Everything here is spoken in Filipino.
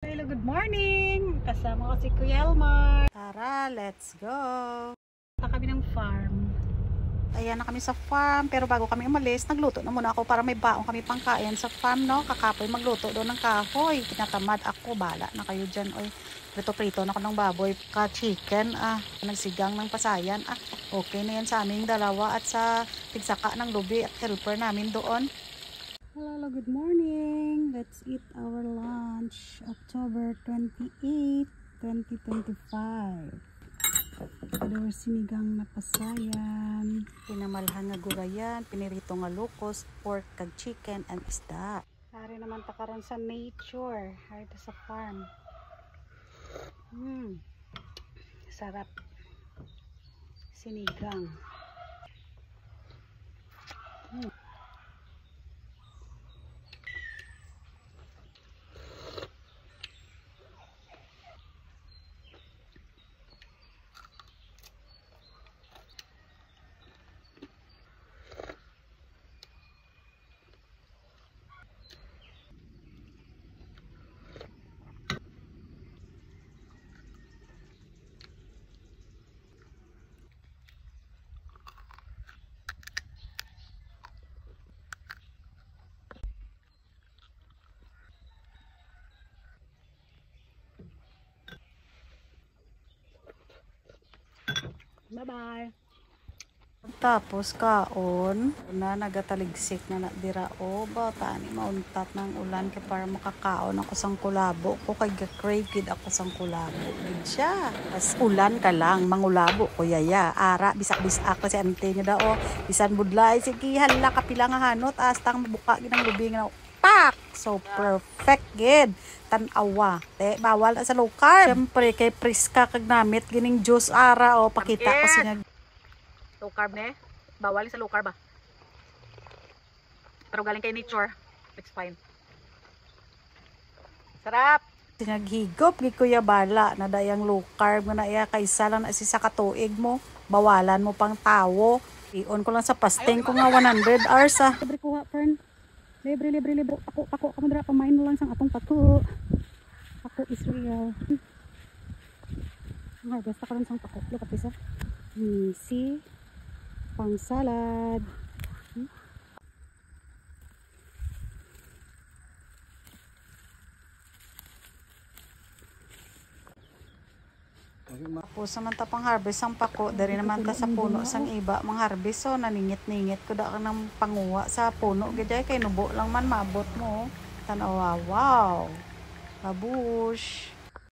Hello, good morning! Kasama ko si Kuya Elmar. Tara, let's go! Punta kami ng farm. Ayan na kami sa farm, pero bago kami umalis, nagluto na muna ako para may baong kami pangkain sa farm, no? Kakapoy magluto doon ng kahoy. Tinatamad ako, bala na kayo dyan. Oy, prito-prito na ako ng baboy, ka-chicken, nagsigang ng pasayan, okay na yan sa aming dalawa at sa tigsaka ng lubi at helper namin doon. Hello, good morning. Let's eat our lunch. October 28, 2025. Ador sinigang na pasayan, pinamalhan nga gurayan, pinirito nga lukos, pork kag chicken and isda. Hari naman takaron sa nature, hari sa farm. Sarap. Sinigang. Bye-bye. Tapos kaon na nagataligsik na nadira o bata ni mauntat ng ulan kay para makakaon ako sang kulabo ko kay crave gid ako sang kulabo gid siya. As ulan ka lang mangulabo ko yaya ara bisak-bisak ko si ante niya daw bisan budlay sige hala kapila nga hanot astang mabuka gid ang lubing na pak so perfect gid tan-awa te bawal sa low carb syempre kay priska kag namit gining juice ara o pakita ko siya low carb ne bawal sa low carb pero galing kay nature it's fine sarap sinaghigop gi kuya bala na dayang low carb nga naiya kaysa lang na si sa katuig mo bawalan mo pang tawo ion ko lang sa pasting ko nga 100 hours libre kuha fern libre pako kamo dira pamain lang sang atong pako Israel basta ka lang sang pako look at this see pang salad tapos naman ta pang harvest ang pako dari naman ta sa puno sang iba mang harvest so naningit-ningit ko da ng panguha sa puno gid kay nubo lang man maabot mo tanawa wow babush